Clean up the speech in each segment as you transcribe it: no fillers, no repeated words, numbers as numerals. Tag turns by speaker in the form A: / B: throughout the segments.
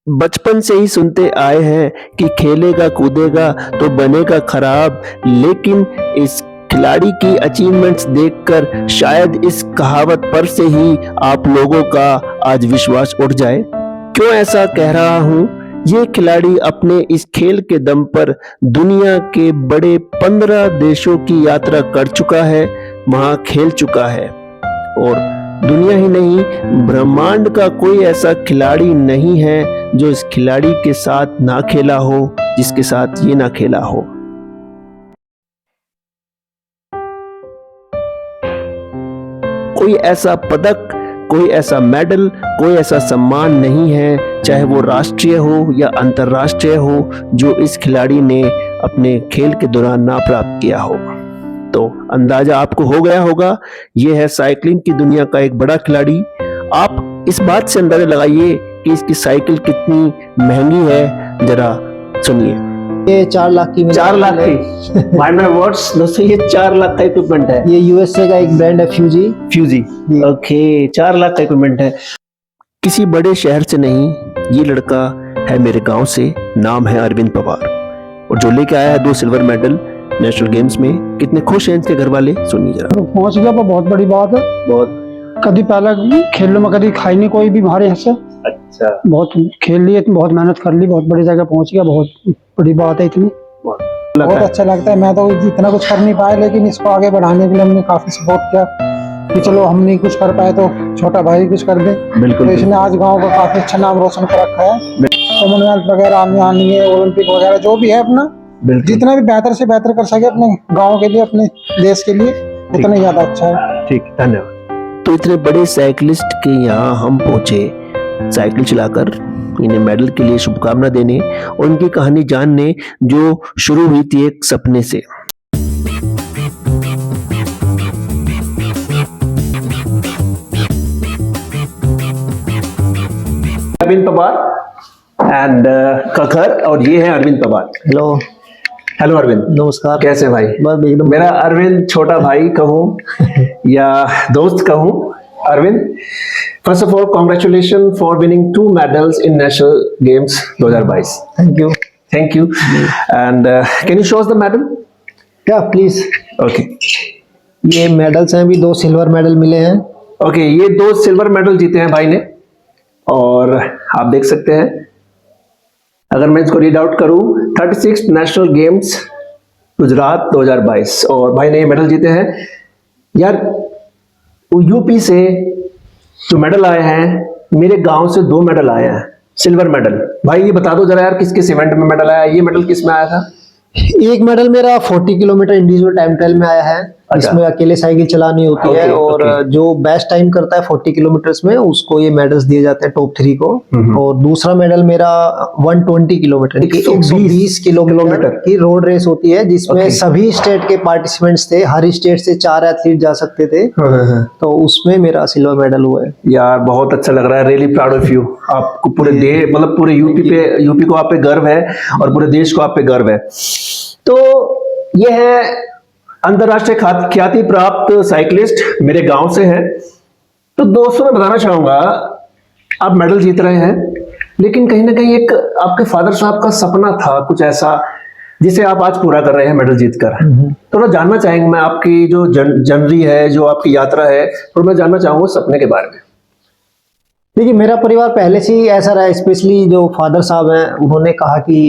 A: बचपन से ही सुनते आए हैं कि खेलेगा कूदेगा तो बनेगा खराब, लेकिन इस खिलाड़ी की अचीवमेंट्स देखकर शायद इस कहावत पर से ही आप लोगों का आज विश्वास उठ जाए। क्यों ऐसा कह रहा हूँ? ये खिलाड़ी अपने इस खेल के दम पर दुनिया के बड़े 15 देशों की यात्रा कर चुका है, वहां खेल चुका है और दुनिया ही नहीं, ब्रह्मांड का कोई ऐसा खिलाड़ी नहीं है जो इस खिलाड़ी के साथ ना खेला हो, जिसके साथ ये ना खेला हो। कोई ऐसा पदक, कोई ऐसा मेडल, कोई ऐसा सम्मान नहीं है, चाहे वो राष्ट्रीय हो या अंतर्राष्ट्रीय हो, जो इस खिलाड़ी ने अपने खेल के दौरान ना प्राप्त किया हो। तो अंदाजा आपको हो गया होगा, ये है साइकिलिंग की दुनिया का एक बड़ा खिलाड़ी। आप इस बात से अंदाजा लगाइए कि इसकी साइकिल कितनी महंगी है, जरा सुनिए।
B: ये 4 लाख की
A: 4 लाख की माइंड माय वर्ड्स दोस्तों, ये 4 लाख का इक्विपमेंट है।
B: ये यूएसए का एक ब्रांड है
A: फ्यूजी। ओके, 4 लाख का इक्विपमेंट है। किसी बड़े शहर से नहीं, ये लड़का है मेरे गांव से, नाम है अरविंद पवार, और जो लेके आया है 2 सिल्वर मेडल नेशनल गेम्स में। कितने खुश हैं इसके घर वाले, सुनिए जरा।
C: पहुंच गया तो बहुत बड़ी बात है।
A: बहुत
C: कभी पहले खेलों में कभी खाई नहीं कोई भी हमारे यहाँ से।
A: अच्छा,
C: बहुत खेल लिए, बहुत मेहनत कर ली, बहुत बड़ी जगह पहुंच गया, बहुत बड़ी बात है इतनी। बहुत अच्छा लगता है। मैं तो इतना कुछ कर नहीं पाया, लेकिन इसको आगे बढ़ाने के लिए हमने काफी सपोर्ट किया कि चलो हम नहीं कुछ कर पाए तो छोटा भाई कुछ कर दे।
A: बिल्कुल।
C: तो इसने आज गांव का काफी अच्छा नाम रोशन कर रखा है। कॉमनवेल्थ वगैरह में आनी है, ओलंपिक वगैरह जो भी है, अपना जितना भी बेहतर से बेहतर कर सके अपने गांव के लिए, अपने देश के लिए, उतना ही ज्यादा अच्छा है।
A: ठीक, धन्यवाद। तो इतने बड़े साइकिलिस्ट के यहाँ हम पहुंचे साइकिल चलाकर, इन्हें मेडल के लिए शुभकामना देने और उनकी कहानी जानने, जो शुरू हुई थी एक सपने से। अरविंद पवार एंड ककर, और ये है अरविंद पवार। हेलो अरविंद,
B: नमस्कार।
A: कैसे भाई?
B: बस एकदम।
A: मेरा अरविंद छोटा भाई कहूँ या दोस्त कहूँ, Arvind, first of all congratulation for winning 2 medals in national games 2022। Thank you and can you show us the medal?
B: क्या प्लीज।
A: ओके,
B: ये मेडल्स हैं, अभी 2 सिल्वर मेडल मिले हैं।
A: ओके, ये 2 सिल्वर मेडल जीते हैं भाई ने, और आप देख सकते हैं, अगर मैं इसको रीड आउट करूं, 36 नेशनल गेम्स गुजरात 2022, और भाई ने ये मेडल जीते हैं। यार, यूपी से जो मेडल आए हैं, मेरे गांव से 2 मेडल आए हैं, सिल्वर मेडल। भाई ये बता दो जरा यार, किस किस इवेंट में मेडल आया? ये मेडल किस में आया था?
B: एक मेडल मेरा 40 किलोमीटर इंडिविजुअल टाइम ट्रायल में आया है। इसमें अकेले साइकिल चलानी होती है, और जो बेस्ट टाइम करता है 40 किलोमीटर्स में, उसको ये मेडल्स दिए जाते हैं, टॉप 3 को। और दूसरा मेडल मेरा 120 किलोमीटर 120 किलोमीटर की रोड रेस होती है, जिसमें सभी स्टेट के पार्टिसिपेंट्स थे, हर स्टेट से 4 एथलीट जा सकते थे। तो उसमें मेरा सिल्वर मेडल हुआ है।
A: यार बहुत अच्छा लग रहा है, रियली प्राउड ऑफ यू। आपको पूरे देश, मतलब पूरे यूपी को आप पे गर्व है, और पूरे देश को आप पे गर्व है। तो ये है अंतरराष्ट्रीय ख्याति प्राप्त साइकिलिस्ट, मेरे गांव से है। तो दोस्तों, मैं बताना चाहूंगा, आप मेडल जीत रहे हैं, लेकिन कहीं ना कहीं एक आपके फादर साहब का सपना था कुछ ऐसा, जिसे आप आज पूरा कर रहे हैं मेडल जीतकर। थोड़ा जानना चाहेंगे, मैं आपकी जो जर्नी है, जो आपकी यात्रा है, तो मैं जानना चाहूंगा सपने के बारे में।
B: देखिए, मेरा परिवार पहले से ही ऐसा रहा, स्पेशली जो फादर साहब हैं, उन्होंने कहा कि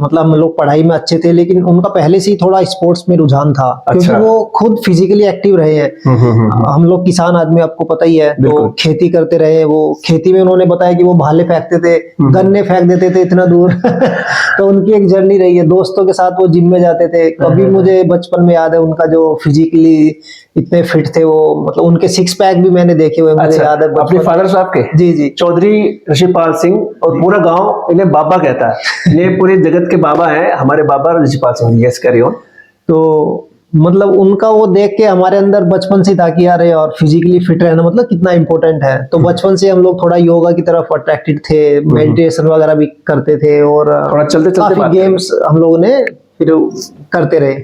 B: मतलब हम लोग पढ़ाई में अच्छे थे, लेकिन उनका पहले से ही थोड़ा स्पोर्ट्स में रुझान था। क्योंकि वो खुद फिजिकली एक्टिव रहे हैं। हम लोग किसान आदमी, आपको पता ही है, तो खेती करते रहे। वो खेती में उन्होंने बताया कि वो भाले फेंकते थे, गन्ने फेंक देते थे इतना दूर तो उनकी एक जर्नी रही है। दोस्तों के साथ वो जिम में जाते थे। कभी मुझे बचपन में याद है, उनका जो फिजिकली इतने फिट थे वो, मतलब उनके 6 पैक भी मैंने देखे हुए, मुझे याद है।
A: अपने फादर साहब के?
B: जी,
A: चौधरी ऋषिपाल सिंह, और पूरा गांव इन्हें बाबा कहता है। ये पूरे जगत के बाबा हैं, हमारे बाबा Rishipal Singh. Yes, carry on.
B: तो मतलब उनका वो देख के हमारे अंदर बचपन से था कि यार, और फिजिकली फिट रहना मतलब कितना इंपॉर्टेंट है। तो बचपन से हम लोग थोड़ा योगा की तरफ अट्रैक्टेड थे, मेडिटेशन वगैरह भी करते थे, और
A: थोड़ा चलते
B: गेम्स हम लोगों ने फिर करते रहे।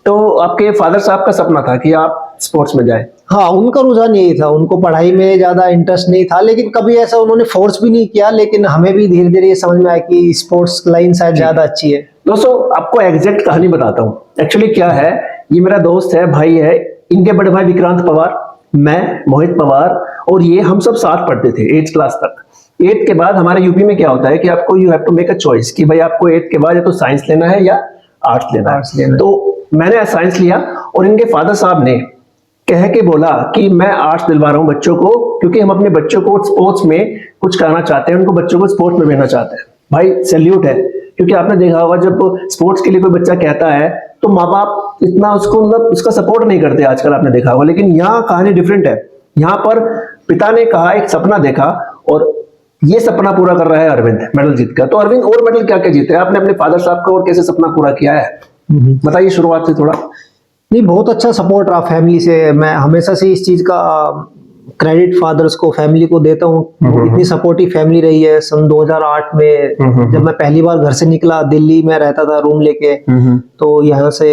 A: तो आपके फादर साहब का सपना था कि आप स्पोर्ट्स में जाए?
B: हाँ, उनका रुझान यही था, उनको पढ़ाई में ज्यादा इंटरेस्ट नहीं था, लेकिन कभी ऐसा उन्होंने फोर्स भी नहीं किया, लेकिन हमें भी धीरे धीरे ये समझ में आया कि स्पोर्ट्स लाइन शायद ज्यादा अच्छी है।
A: दोस्तों आपको एग्जैक्ट कहानी बताता हूँ। एक्चुअली क्या है, ये मेरा दोस्त है, भाई है, इनके बड़े भाई विक्रांत पवार, मैं मोहित पवार, और ये हम सब साथ पढ़ते थे 8th क्लास तक। 8th के बाद हमारे यूपी में क्या होता है कि आपको you have to make a choice कि भाई आपको 8th के बाद या तो साइंस लेना है या आर्ट्स लेना है। तो मैंने साइंस लिया और इनके फादर साहब ने कह के बोला कि मैं आर्ट्स दिलवा रहा हूँ बच्चों को, क्योंकि हम अपने बच्चों को स्पोर्ट्स में कुछ कराना चाहते हैं, उनको बच्चों को स्पोर्ट्स में भेजना चाहते हैं। भाई सैल्यूट है, क्योंकि आपने देखा होगा जब स्पोर्ट्स के लिए कोई बच्चा कहता है तो माँ बाप इतना उसको मतलब उसका सपोर्ट नहीं करते आजकल, आपने देखा होगा। लेकिन यहाँ कहानी डिफरेंट है। यहाँ पर पिता ने कहा, एक सपना देखा और ये सपना पूरा कर रहा है अरविंद, मेडल जीत कर। तो अरविंद और मेडल क्या क्या जीते, आपने अपने फादर साहब का और कैसे सपना पूरा किया है, बताइए शुरुआत से थोड़ा।
B: नहीं, बहुत अच्छा सपोर्ट रहा फैमिली से। मैं हमेशा से इस चीज का क्रेडिट फादर्स को, फैमिली को देता हूँ। इतनी सपोर्टिव फैमिली रही है। सन 2008 में जब मैं पहली बार घर से निकला, दिल्ली में रहता था रूम लेके, तो यहाँ से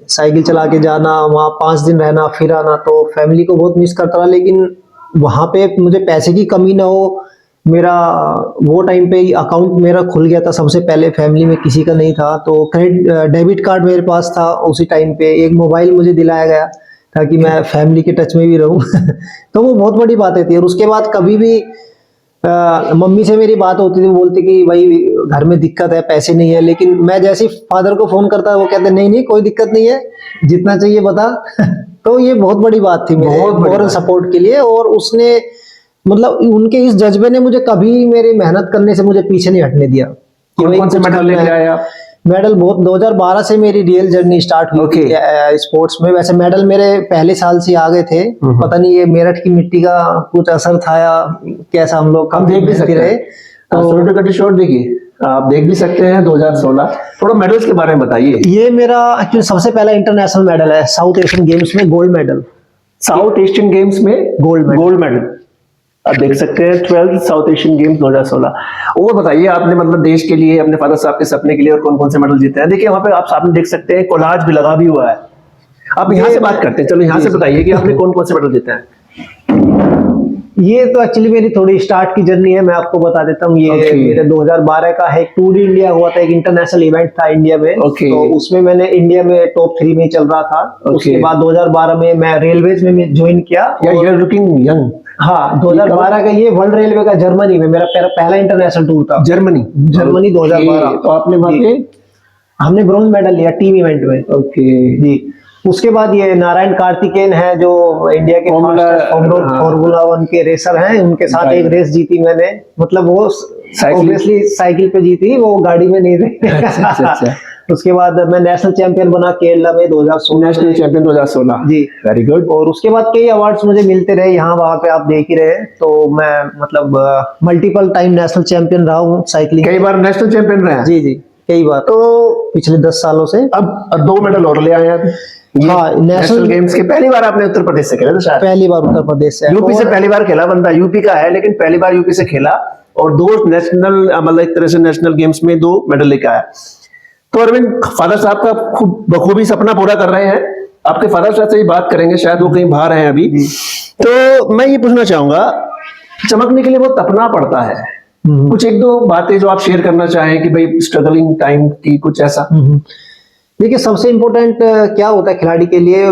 B: साइकिल चला के जाना, वहाँ 5 दिन रहना फिर आना, तो फैमिली को बहुत मिस करता रहा। लेकिन वहाँ पे मुझे पैसे की कमी ना हो, मेरा वो टाइम पे अकाउंट मेरा खुल गया था सबसे पहले, फैमिली में किसी का नहीं था। तो क्रेडिट डेबिट कार्ड मेरे पास था उसी टाइम पे। एक मोबाइल मुझे दिलाया गया ताकि मैं फैमिली के टच में भी रहूं तो वो बहुत बड़ी बात थी। और उसके बाद कभी भी मम्मी से मेरी बात होती थी, वो बोलती कि भाई घर में दिक्कत है, पैसे नहीं है। लेकिन मैं जैसे ही फादर को फोन करता वो कहते नहीं नहीं कोई दिक्कत नहीं है, जितना चाहिए बता तो ये बहुत बड़ी बात थी मेरे मॉरल सपोर्ट के लिए। और उसने मतलब उनके इस जज्बे ने मुझे कभी मेरी मेहनत करने से मुझे पीछे नहीं हटने दिया।
A: कौन से मेडल लेके आए आप?
B: मेडल बहुत 2012 से मेरी रियल जर्नी स्टार्ट हुई थी स्पोर्ट्स में। वैसे मेडल मेरे पहले साल से आ गए थे, पता नहीं ये मेरठ की मिट्टी का कुछ असर था या कैसा, हम लोग
A: हम देख भी सकते रहे। तो शॉट देखिए, आप देख भी सकते हैं 2016। थोड़ा मेडल्स के बारे में बताइए।
B: ये मेरा एक्चुअली सबसे पहला इंटरनेशनल मेडल है, साउथ एशियन गेम्स में gold medal.
A: South Asian games में गोल्ड मेडल आप देख सकते हैं, 12th साउथ एशियन गेम्स 2016। और बताइए आपने मतलब देश के लिए, अपने फादर साहब के सपने के लिए और कौन कौन से मेडल जीते हैं। देखिए वहां पे आप सामने देख सकते हैं, कोलाज भी लगा भी हुआ है। आप यहाँ से बात करते हैं, चलो यहाँ से बताइए कि आपने कौन कौन से मेडल जीते हैं।
B: ये तो एक्चुअली मेरी थोड़ी स्टार्ट की जर्नी है, मैं आपको बता देता हूँ। ये मेरे 2012 का है, टूर इंडिया हुआ था, एक इंटरनेशनल इवेंट था इंडिया में। तो उसमें मैंने इंडिया में टॉप 3 में चल रहा था। उसके बाद 2012 में मैं रेलवेज में ज्वाइन किया।
A: You are looking young.
B: हाँ, 2012 का ये वर्ल्ड रेलवे का जर्मनी में मेरा पहला इंटरनेशनल टूर था।
A: जर्मनी 2012। तो आपने वहाँ पे
B: हमने ब्रॉन्ज मेडल लिया टीम इवेंट में। जी। उसके बाद ये नारायण कार्तिकेयन है जो इंडिया के फॉर्मूला 1 के रेसर हैं, उनके साथ एक रेस जीती मैंने। मतलब वो ऑब्वियसली साइकिल पे जीती, वो गाड़ी में नहीं थी। उसके बाद मैं नेशनल चैंपियन बना केरला में 2016।
A: नेशनल चैंपियन 2016
B: जी,
A: वेरी गुड।
B: और उसके बाद कई अवार्ड्स मुझे मिलते रहे, यहाँ वहाँ पे आप देख ही रहे। तो मैं मतलब मल्टीपल टाइम नेशनल चैंपियन रहा हूँ साइकिलिंग।
A: कई बार नेशनल चैंपियन रहे हैं?
B: जी जी, कई बार।
A: तो
B: पिछले 10 सालों से
A: अब 2 मेडल और ले आए हैं।
B: हाँ,
A: नेशनल गेम्स के पहली बार आपने उत्तर प्रदेश से खेला था शायद?
B: पहली बार उत्तर प्रदेश से।
A: यूपी से पहली बार खेला बंदा, यूपी का है लेकिन पहली बार यूपी से खेला और 2 नेशनल मतलब एक तरह से नेशनल गेम्स में 2 मेडल लेके आया। तो अरविंद, फादर साहब का खूब बखूबी सपना पूरा कर रहे हैं। आपके फादर साहब से ही बात करेंगे, शायद वो कहीं बाहर हैं अभी। तो मैं ये पूछना चाहूंगा, चमकने के लिए बहुत तपना पड़ता है, कुछ 1-2 बातें जो आप शेयर करना चाहें कि भाई स्ट्रगलिंग टाइम की कुछ ऐसा।
B: देखिए, सबसे इम्पोर्टेंट क्या होता है खिलाड़ी के लिए,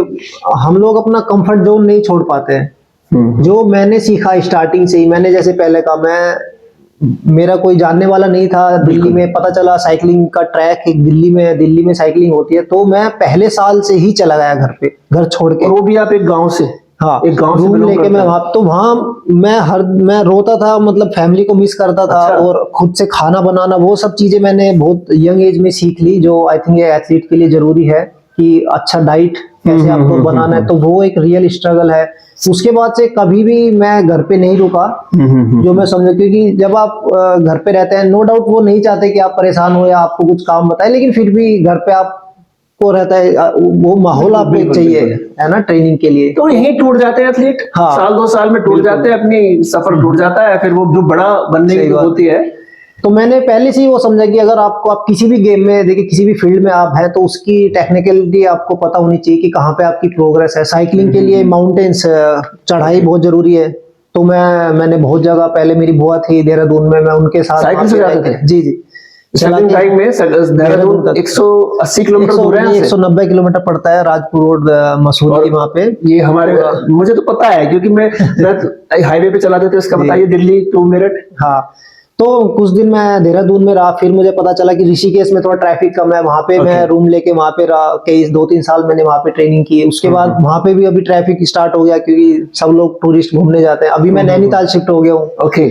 B: हम लोग अपना कंफर्ट जोन नहीं छोड़ पाते हैं। जो मैंने सीखा स्टार्टिंग से ही, मैंने जैसे पहले कहा, मेरा कोई जानने वाला नहीं था दिल्ली में। पता चला साइकिलिंग का ट्रैक एक दिल्ली में साइकिलिंग होती है, तो मैं पहले साल से ही चला गया घर छोड़ के।
A: और वो भी आप एक गांव से?
B: हाँ, एक गांव से लेके मैं वहां, तो वहां मैं रोता था, मतलब फैमिली को मिस करता था। अच्छा। और खुद से खाना बनाना, वो सब चीजें मैंने बहुत यंग एज में सीख ली, जो आई थिंक एथलीट के लिए जरूरी है कि अच्छा डाइट कैसे आपको बनाना है। तो वो एक रियल स्ट्रगल है। उसके बाद से कभी भी मैं घर पे नहीं रुका, जो मैं समझा, क्योंकि जब आप घर पे रहते हैं, नो डाउट वो नहीं चाहते कि आप परेशान हो या आपको कुछ काम बताए, लेकिन फिर भी घर पे आपको रहता है, वो माहौल आपको चाहिए, है ना, ट्रेनिंग के लिए।
A: तो यही टूट जाते हैं एथलीट। हाँ, 1-2 साल में टूट जाते हैं, अपनी सफर टूट जाता है। फिर वो जो बड़ा बनने की होती है
B: तो मैंने पहले से ही वो समझा कि अगर आप किसी भी गेम में देखिए, किसी भी फील्ड में आप हैं, तो उसकी टेक्निकलिटी आपको पता होनी चाहिए कि कहाँ पे आपकी प्रोग्रेस है। साइकिलिंग के लिए माउंटेन्स, चढ़ाई बहुत जरूरी है। तो मैंने बहुत जगह, पहले मेरी बुआ थी देहरादून में, मैं उनके साथ
A: साइकिल से जाते थे?
B: जी जी,
A: सेकंड टाइम में देहरादून 180 किलोमीटर दूर है यहाँ से?
B: 190 किलोमीटर पड़ता है, राजपुर रोड मसूरी, वहाँ पे।
A: ये हमारे, मुझे तो पता है क्योंकि मैं हाईवे पे चलाते थे, इसका बताइए, दिल्ली टू मेरठ।
B: हाँ, तो कुछ दिन मैं देहरादून में रहा, फिर मुझे पता चला कि ऋषिकेश में थोड़ा ट्रैफिक कम है, वहाँ पे मैं रूम लेके वहाँ पे रहा, कई 2-3 साल मैंने वहाँ पे ट्रेनिंग की। उसके बाद वहाँ पे भी अभी ट्रैफिक स्टार्ट हो गया, क्योंकि सब लोग टूरिस्ट घूमने जाते हैं। अभी मैं नैनीताल शिफ्ट हो गया हूँ।
A: ओके।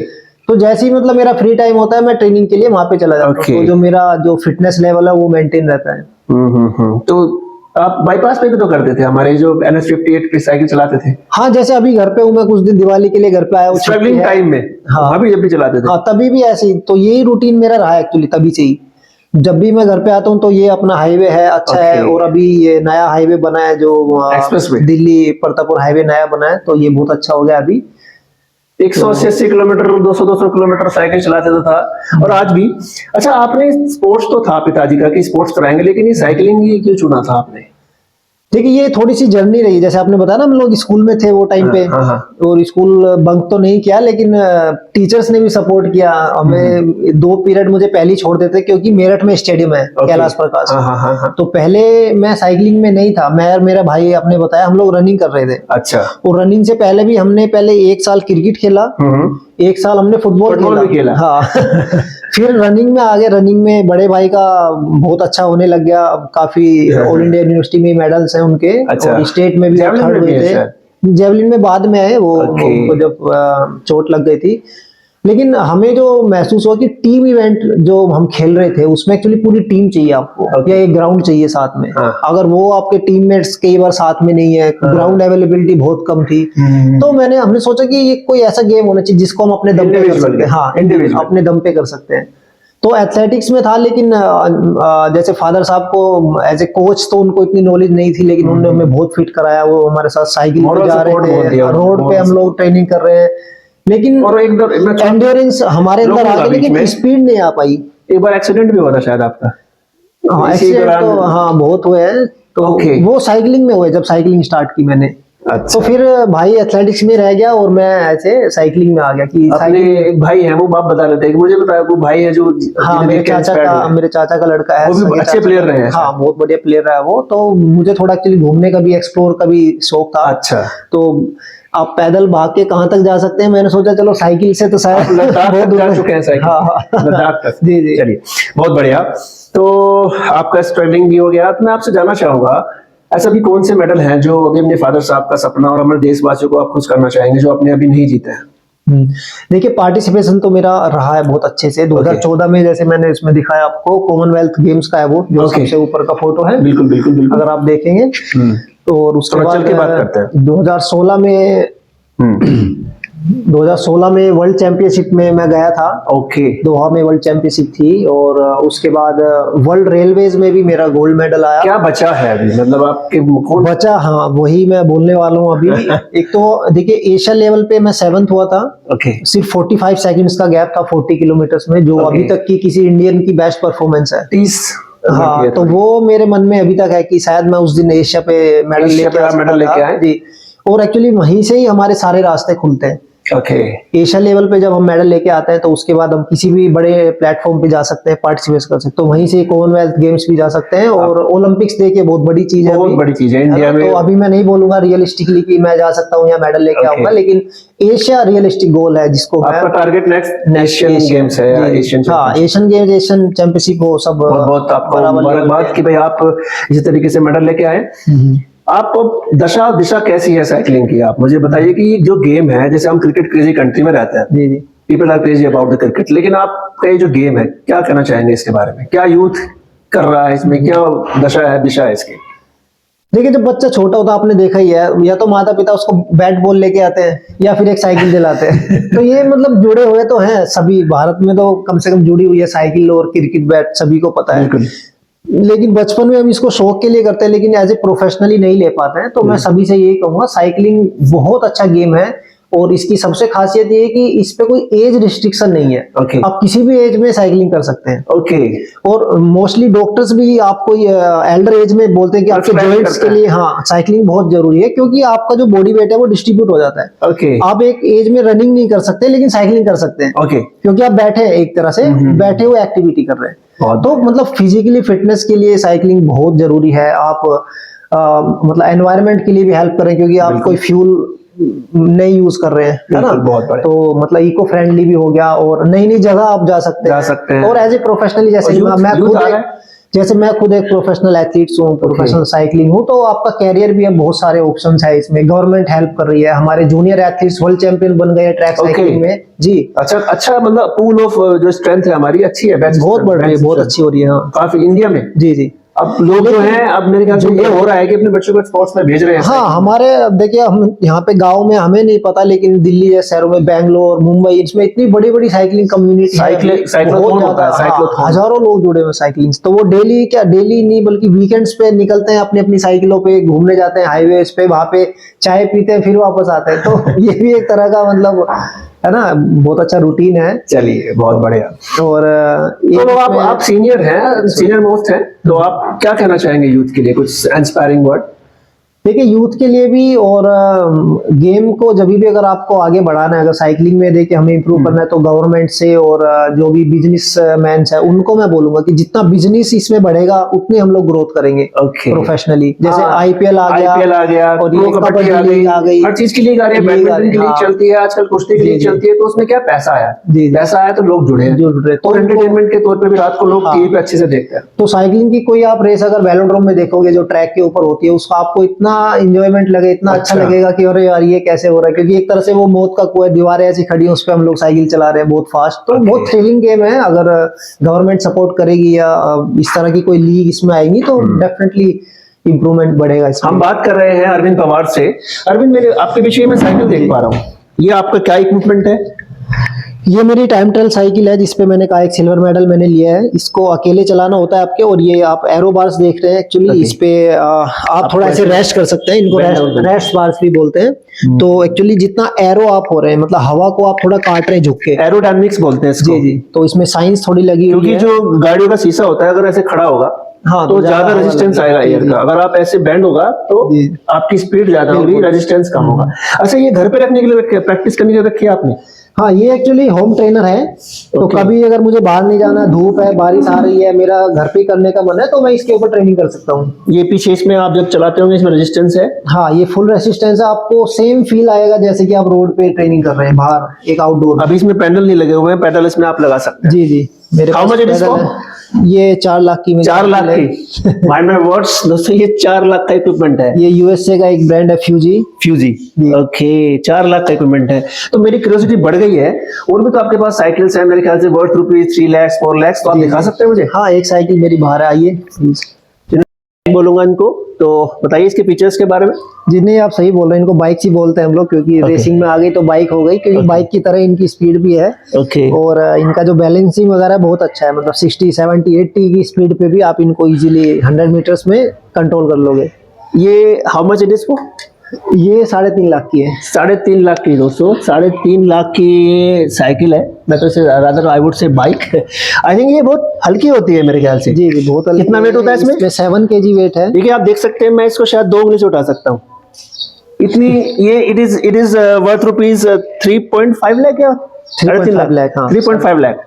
B: तो जैसे ही मतलब मेरा फ्री टाइम होता है, मैं ट्रेनिंग के लिए वहाँ पे चला जाता हूँ। तो जो मेरा जो फिटनेस लेवल है वो मेंटेन रहता है।
A: तो आप बाईपास पे भी तो करते थे, हमारे जो NS58 पे साइकिल चलाते थे।
B: हाँ, जैसे अभी घर पे हूँ मैं, कुछ दिन दिवाली के लिए घर पे आया हूँ,
A: स्ट्रगलिंग टाइम में।
B: हाँ,
A: अभी जब भी चलाते थे।
B: हाँ, तभी भी ऐसे ही। तो यही रूटीन मेरा रहा है एक्चुअली, तभी से ही। जब भी मैं घर पे आता हूँ तो ये अपना हाईवे है, अच्छा है। और अभी ये नया हाईवे बना है, जो
A: एक्सप्रेसवे,
B: दिल्ली परतापुर हाईवे नया बना है, तो ये बहुत अच्छा हो गया अभी।
A: 180 किलोमीटर, 200 किलोमीटर साइकिल चलाते तो था, और आज भी। अच्छा, आपने स्पोर्ट्स तो था पिताजी का कि स्पोर्ट्स कराएंगे, लेकिन ये साइकिलिंग ही क्यों चुना था आपने?
B: देखिए, ये थोड़ी सी जर्नी रही, जैसे आपने बताया ना, हम लोग स्कूल में थे वो टाइम पे। और स्कूल बंक तो नहीं किया, लेकिन टीचर्स ने भी सपोर्ट किया हमें। 2 पीरियड मुझे पहले ही छोड़ देते, क्योंकि मेरठ में स्टेडियम है कैलाश प्रकाश। तो पहले मैं साइकिलिंग में नहीं था, मैं और मेरा भाई, आपने बताया, हम लोग रनिंग कर रहे थे।
A: अच्छा।
B: और रनिंग से पहले भी हमने पहले 1 साल क्रिकेट खेला, 1 साल हमने फुटबॉल भी खेला। हाँ। फिर रनिंग में आगे, रनिंग में बड़े भाई का बहुत अच्छा होने लग गया। अब काफी ऑल इंडिया यूनिवर्सिटी में मेडल्स हैं उनके। अच्छा। और स्टेट में भी थर्ड हुए थे। जेवलिन में बाद में है वो, जब चोट लग गई थी। लेकिन हमें जो महसूस हुआ कि टीम इवेंट जो हम खेल रहे थे, उसमें एक्चुअली पूरी टीम चाहिए आपको, या एक ग्राउंड चाहिए साथ में। अगर वो आपके टीममेट्स कई बार साथ में नहीं है, ग्राउंड अवेलेबिलिटी बहुत कम थी, तो हमने सोचा कि ये कोई ऐसा गेम होना चाहिए जिसको हम अपने दम पे कर सकते हैं। हाँ, अपने दम पे कर सकते हैं। तो एथलेटिक्स में था, लेकिन जैसे फादर साहब को एज ए कोच तो उनको इतनी नॉलेज नहीं थी, लेकिन उन्होंने हमें बहुत फिट कराया। वो हमारे साथ साइकिल पे जा रहे थे, रोड पे हम लोग ट्रेनिंग कर रहे हैं, लेकिन एंड्योरेंस हमारे अंदर आ गई, लेकिन स्पीड नहीं आ पाई।
A: एक बार एक्सीडेंट भी हुआ था शायद आपका?
B: हाँ, एक्सीडेंट तो हाँ बहुत हुए हैं। तो वो साइकिलिंग में हुए, जब साइकिलिंग स्टार्ट की मैंने। अच्छा। तो फिर भाई एथलेटिक्स में रह गया और मैं ऐसे साइकिलिंग में आ गया। कि
A: अपने एक भाई है, वो बाप बता रहे थे कि मुझे बताया, वो भाई है जो,
B: हाँ, मेरे चाचा का लड़का है,
A: वो भी अच्छे प्लेयर रहे हैं।
B: हाँ, बहुत बढ़िया प्लेयर रहा है वो। तो मुझे थोड़ा एक्चुअली घूमने का भी, एक्सप्लोर का भी शौक था।
A: अच्छा।
B: तो आप पैदल भाग के कहाँ तक जा सकते हैं, मैंने सोचा चलो साइकिल से तो शायद
A: लद्दाख तक जा चुके हैं साइकिल।
B: हाँ,
A: लद्दाख तक।
B: जी जी,
A: चलिए, बहुत बढ़िया। तो आपका स्ट्रगलिंग भी हो गया। तो मैं आपसे जानना चाहूंगा, ऐसा भी कौन से मेडल हैं जो अभी अपने फादर साहब का सपना और हमारे देशवासियों को आप खुश करना चाहेंगे, जो आपने अभी नहीं जीते हैं?
B: देखिए, पार्टिसिपेशन तो मेरा रहा है बहुत अच्छे से। 2014 में, जैसे मैंने इसमें दिखाया आपको, कॉमनवेल्थ गेम्स का है वो, जो सबसे ऊपर का फोटो है।
A: बिल्कुल बिल्कुल बिल्कुल,
B: अगर आप देखेंगे। और उसके बाद
A: की बात करते हैं।
B: 2016 में वर्ल्ड चैंपियनशिप में मैं गया था।
A: ओके।
B: दोहा में वर्ल्ड चैंपियनशिप थी। और उसके बाद वर्ल्ड रेलवेज में भी मेरा गोल्ड मेडल आया।
A: क्या बचा है अभी, मतलब आपके
B: बचा? हाँ, वही मैं बोलने वाला हूँ अभी। एक तो देखिए, एशिया लेवल पे मैं 7th हुआ था।
A: ओके।
B: सिर्फ 45 सेकंड्स का गैप था 40 किलोमीटर्स में, जो अभी तक की किसी इंडियन की बेस्ट परफॉर्मेंस है।
A: 30।
B: हाँ, तो वो मेरे मन में अभी तक है कि शायद मैं उस दिन एशिया पे मेडल लेके आया जी। और एक्चुअली वहीं से ही हमारे सारे रास्ते खुलते हैं।
A: ओके।
B: एशिया लेवल पे जब हम मेडल लेके आते हैं, तो उसके बाद हम किसी भी बड़े प्लेटफॉर्म पे जा सकते हैं, पार्टिसिपेट कर सकते हैं। तो वहीं से कॉमनवेल्थ गेम्स भी जा सकते हैं। और ओलंपिक्स देखिए, बहुत बड़ी चीज है,
A: बहुत बड़ी चीज है इंडिया में।
B: तो अभी मैं नहीं बोलूंगा रियलिस्टिकली कि मैं जा सकता हूँ या मेडल लेके आऊंगा, लेकिन एशिया रियलिस्टिक गोल है, जिसको
A: आपका टारगेट नेक्स्ट एशियन गेम्स है। एशियन
B: गेम्स, एशियन चैंपियनशिप, वो सब
A: बहुत आपको मुबारकबाद कि भाई आप इस तरीके से मेडल लेके आए। आप दशा दिशा कैसी है साइकिलिंग की, आप मुझे बताइए कि जो गेम है, जैसे हम क्रिकेट क्रेजी कंट्री में रहते हैं,
B: जी जी,
A: people are crazy about the cricket, लेकिन आपका ये जो गेम है, क्या कहना चाहेंगे इसके बारे में? क्या यूथ कर रहा है इसमें, क्या दशा है दिशा है इसकी?
B: देखिए, जब बच्चा छोटा होता है, आपने देखा ही है, या तो माता पिता उसको बैट बॉल लेके आते हैं या फिर एक साइकिल दिलाते हैं। तो ये मतलब जुड़े हुए तो हैं सभी, भारत में तो कम से कम जुड़ी हुई है साइकिल और क्रिकेट बैट, सभी को पता है। लेकिन बचपन में हम इसको शौक के लिए करते हैं, लेकिन एज ए प्रोफेशनली नहीं ले पाते हैं। तो मैं सभी से यही कहूंगा, साइकिलिंग बहुत अच्छा गेम है। और इसकी सबसे खासियत ये है कि इस पे कोई एज रिस्ट्रिक्शन नहीं है।
A: Okay.
B: आप किसी भी एज में साइकिलिंग कर सकते हैं।
A: ओके।
B: और मोस्टली डॉक्टर्स भी आपको एल्डर एज में बोलते हैं कि आपके
A: Prescribe
B: जॉइंट्स
A: करता
B: के लिए हाँ साइकिलिंग बहुत जरूरी है, क्योंकि आपका जो बॉडी वेट है वो डिस्ट्रीब्यूट हो जाता है।
A: ओके।
B: आप एक एज में रनिंग नहीं कर सकते लेकिन साइकिलिंग कर सकते हैं,
A: ओके।
B: क्योंकि आप बैठे हैं, एक तरह से बैठे हुए एक्टिविटी कर रहे हैं।
A: बहुत
B: तो मतलब फिजिकली फिटनेस के लिए साइकिलिंग बहुत जरूरी है। आप मतलब एनवायरनमेंट के लिए भी हेल्प करें, क्योंकि आप कोई फ्यूल नहीं यूज कर रहे हैं, है ना।
A: बिल्कुल, बहुत बढ़िया।
B: तो मतलब इको फ्रेंडली भी हो गया, और नई नई जगह आप जा सकते हैं। और एज ए प्रोफेशनली, जैसे मैं खुद एक प्रोफेशनल एथलीट हूँ, प्रोफेशनल साइकिलिंग हूँ, तो आपका कैरियर भी है, बहुत सारे ऑप्शंस है इसमें। गवर्नमेंट हेल्प कर रही है, हमारे जूनियर एथलीट्स वर्ल्ड चैंपियन बन गए ट्रैक साइकिलिंग में जी।
A: अच्छा मतलब पूल ऑफ जो स्ट्रेंथ है हमारी अच्छी है,
B: बहुत बढ़ रही है, बहुत अच्छी हो रही है। हाँ
A: काफी इंडिया में।
B: जी जी।
A: अब लोग जो हैं, अब मेरे ख्याल से ये हो रहा है कि अपने बच्चों को स्पोर्ट्स में भेज रहे हैं।
B: हाँ हमारे देखिए, हम यहाँ पे गांव में हमें नहीं पता, लेकिन दिल्ली जैसे शहरों में, बैंगलोर, मुंबई, इसमें इतनी बड़ी बड़ी साइकिलिंग कम्युनिटी हजारों लोग जुड़े हुए साइकिलिंग। तो वो डेली नहीं बल्कि वीकेंड्स पे निकलते हैं, अपनी अपनी साइकिलों पे घूमने जाते हैं हाईवेज पे, वहां पे चाय पीते हैं, फिर वापस आते हैं। तो ये भी एक तरह का मतलब है ना, बहुत अच्छा रूटीन है।
A: चलिए, बहुत बढ़िया।
B: और
A: तो आप सीनियर हैं, सीनियर मोस्ट हैं, तो आप क्या कहना चाहेंगे यूथ के लिए, कुछ इंस्पायरिंग वर्ड?
B: देखिए, यूथ के लिए भी और गेम को जब भी अगर आपको आगे बढ़ाना है, अगर साइकिलिंग में देखिए हमें इंप्रूव करना है, तो गवर्नमेंट से और जो भी बिजनेस मैन है उनको मैं बोलूंगा कि जितना बिजनेस इसमें बढ़ेगा उतनी हम लोग ग्रोथ करेंगे प्रोफेशनली। जैसे आईपीएल आ गया और ये कबड्डी लीग आ गई,
A: हर चीज की लीग आ रही है, बैडमिंटन की लीग चलती है आजकल, कुश्ती की लीग चलती है। तो उसमें क्या पैसा आया, पैसा आया तो लोग जुड़े हैं, और एंटरटेनमेंट के तौर पे भी रात को लोग टीवी पे अच्छे से देखते हैं।
B: तो साइकिलिंग की कोई आप रेस अगर वेलोड्रोम में देखोगे, जो ट्रैक के ऊपर होती है, उसको आपको इतना इंजॉयमेंट लगे, इतना अच्छा लगेगा कि अरे यार ये कैसे हो रहा है, क्योंकि एक तरह से वो मौत का कुआं, दीवारें ऐसी खड़ी हैं, उस पे हम लोग साइकिल चला रहे हैं बहुत फास्ट। तो बहुत थ्रिलिंग गेम है। अगर गवर्नमेंट सपोर्ट करेगी या इस तरह की कोई लीग इसमें आएगी तो डेफिनेटली इंप्रूवमेंट बढ़ेगा इसमें।
A: हम बात कर रहे हैं अरविंद पवार से। अरविंद, मेरे आपके पीछे मैं साइकिल देख पा रहा हूँ, ये आपका क्या इक्विपमेंट है?
B: ये मेरी टाइम ट्रायल साइकिल है, जिसपे मैंने कहा एक सिल्वर मेडल मैंने लिया है। इसको अकेले चलाना होता है आपके, और ये आप एरो बार्स देख रहे हैं एक्चुअली, इस पे आप थोड़ा ऐसे रेस्ट कर सकते हैं, इनको रेस्ट बार्स भी बोलते हैं। तो एक्चुअली जितना एरो आप हो रहे हैं, मतलब हवा को आप थोड़ा काट रहे हैं झुक के,
A: एरोडायनामिक्स बोलते हैं इसको।
B: जी जी। तो इसमें साइंस थोड़ी लगी हुई है,
A: क्योंकि जो गाड़ियों का शीशा होता है अगर ऐसे खड़ा होगा
B: हाँ
A: तो ज्यादा रेजिस्टेंस आएगा एयर का, अगर आप ऐसे बैंड होगा तो आपकी स्पीड ज्यादा होगी, रेजिस्टेंस कम होगा। अच्छा, ये घर पे रखने के लिए रखे, प्रैक्टिस करने के लिए रखी है आपने?
B: हाँ, ये एक्चुअली होम ट्रेनर है। तो कभी अगर मुझे बाहर नहीं जाना, धूप है, बारिश आ रही है, मेरा घर पे करने का मन है, तो मैं इसके ऊपर ट्रेनिंग कर सकता हूँ।
A: ये पीछे इसमें आप जब चलाते होंगे इसमें रेजिस्टेंस है?
B: हाँ, ये फुल रेजिस्टेंस है। आपको सेम फील आएगा जैसे कि आप रोड पे ट्रेनिंग कर रहे हैं, बाहर एक आउटडोर।
A: अभी इसमें पैडल नहीं लगे हुए हैं, पैडल इसमें आप लगा सकते हैं।
B: जी जी, मेरे
A: How much it is for?
B: ये 4 लाख की।
A: 4 लाख की? माइंड माय वर्ड्स दोस्तों, ये 4 लाख का इक्विपमेंट है।
B: ये यूएसए का एक ब्रांड है, फ्यूजी।
A: ओके, 4 लाख का इक्विपमेंट है। तो मेरी क्यूरियोसिटी बढ़ गई है, और भी तो आपके पास साइकिल्स हैं मेरे ख्याल से वर्थ रुपीज 3 लाख 4 लाख, तो आप दिखा सकते हैं मुझे?
B: हाँ, एक साइकिल मेरी बाहर है, आइए प्लीज।
A: बोलूंगा इनको, तो बताइए इसके फीचर्स के बारे में।
B: जितने आप सही बोल रहे हैं, इनको बाइक ही बोलते हैं हम लोग, क्योंकि रेसिंग में आ गई तो बाइक हो गई, क्योंकि बाइक की तरह इनकी स्पीड भी है। और इनका जो बैलेंसिंग वगैरह बहुत अच्छा है, मतलब 60, 70, 80 की स्पीड पे भी आप इनको इजीली 100 मीटर्स में कंट्रोल कर लोगे।
A: ये how much it is for?
B: ये 3.5 लाख की है।
A: 3.5 लाख की दोस्तों, 3.5 लाख की साइकिल है, मतलब से rather I would say bike. I think ये बहुत हल्की होती है मेरे ख्याल से।
B: जी जी, बहुत हल्की।
A: कितना वेट होता है इसमें?
B: 7 kg वेट है।
A: देखिए, आप देख सकते हैं, मैं इसको शायद 2 उंगली से उठा सकता हूँ, इतनी ये it is worth rupees 3.5 lakh या
B: 3.5 लाख। हाँ,
A: 3.5 लाख।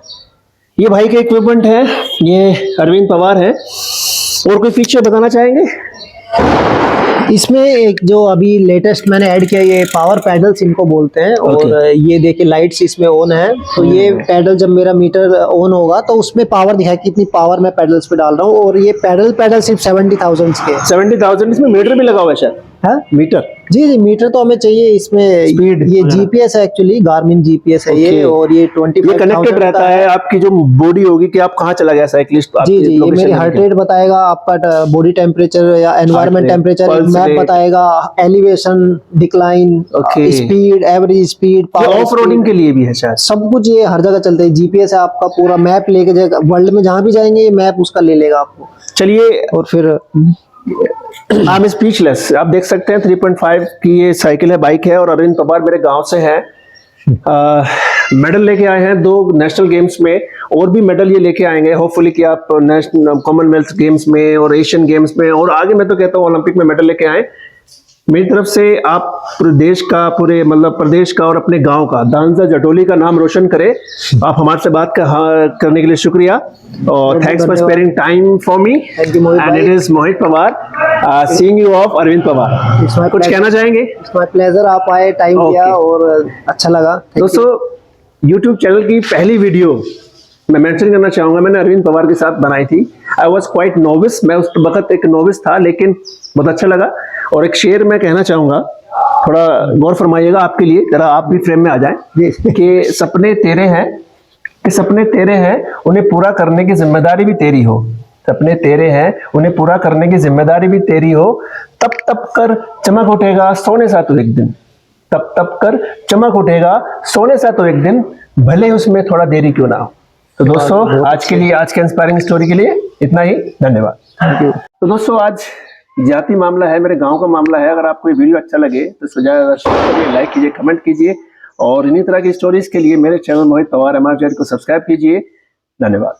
A: ये भाई के इक्विपमेंट है, ये अरविंद पवार है। और कोई फीचर बताना चाहेंगे
B: इसमें? एक जो अभी लेटेस्ट मैंने ऐड किया, ये पावर पैडल्स इनको बोलते हैं। और ये देखिए लाइट्स इसमें ऑन है, तो ये पैडल जब मेरा मीटर ऑन होगा तो उसमें पावर दिखाए कितनी पावर मैं पैडल्स पे डाल रहा हूँ। और ये पैडल सिर्फ 70,000 के।
A: 70,000? इसमें मीटर भी लगा हुआ है शायद?
B: है
A: मीटर?
B: जी जी, मीटर तो हमें चाहिए इसमें।
A: स्पीड,
B: ये जीपीएस है एक्चुअली, गार्मिन जीपीएस है ये। और ये 25,000
A: कनेक्टेड रहता है आपकी जो बॉडी होगी कि आप कहाँ चला गया साइकिलिस्ट।
B: जी जी, ये मेरी हार्ट रेट बताएगा, आपका बॉडी टेम्परेचर या एनवायरमेंट टेम्परेचर, मैप बताएगा, elevation, decline, speed, average speed, power.
A: Off roading के लिए भी है शायद?
B: सब कुछ ये हर जगह चलता है। जीपीएस है आपका, पूरा मैप लेके जाएगा, वर्ल्ड में जहाँ भी जाएंगे ये मैप उसका ले लेगा आपको।
A: चलिए,
B: और फिर
A: आई एम स्पीचलेस। आप देख सकते हैं 3.5 की ये साइकिल है, बाइक है, और अरविंद पवार मेरे गांव से हैं। मेडल लेके आए हैं 2 नेशनल गेम्स में, और भी मेडल ये लेके आएंगे होपफुली कि आप नेशनल कॉमनवेल्थ गेम्स में और एशियन गेम्स में, और आगे मैं तो कहता हूँ ओलंपिक में मेडल लेके आए। मेरी तरफ से आप पूरे देश का, पूरे मतलब प्रदेश का और अपने गांव का, दांजा जटोली का नाम रोशन करें। आप हमारे से बात करने के लिए शुक्रिया, और thanks for sparing time for me.
B: Thank you, Mohit
A: and
B: भाई।
A: It is Mohit Pawar seeing you off Arvind Pawar. कुछ कहना चाहेंगे?
B: इट्स माय प्लेजर, आप आए, टाइम
A: Okay.
B: दिया और अच्छा लगा। Thank you.
A: दोस्तों, YouTube चैनल की पहली वीडियो मैं मेंशन करना चाहूंगा, मैंने अरविंद पवार के साथ बनाई थी। आई वॉज क्वाइट नोविस, मैं उस वक्त एक नोविस था, लेकिन बहुत अच्छा लगा। और एक शेर मैं कहना चाहूंगा, थोड़ा गौर फरमाइएगा, आपके लिए, जरा आप भी फ्रेम में आ जाएं। कि सपने तेरे हैं, कि सपने तेरे हैं, उन्हें पूरा करने की जिम्मेदारी भी तेरी हो। सपने तेरे हैं, उन्हें पूरा करने की जिम्मेदारी भी तेरी हो। तप तप कर चमक उठेगा सोने सा तो एक दिन, तप तप कर चमक उठेगा सोने सा तो एक दिन, भले उसमें थोड़ा देरी क्यों ना हो। तो दोस्तों, आज के लिए, आज के इंस्पायरिंग स्टोरी के लिए इतना ही। धन्यवाद।
B: Thank you.
A: तो दोस्तों, आज जाति मामला है, मेरे गांव का मामला है। अगर आपको ये वीडियो अच्छा लगे तो सुझाव शेयर करिए, लाइक कीजिए, कमेंट कीजिए, और इन्हीं तरह की स्टोरीज के लिए मेरे चैनल मोहित पवार MR को सब्सक्राइब कीजिए। धन्यवाद।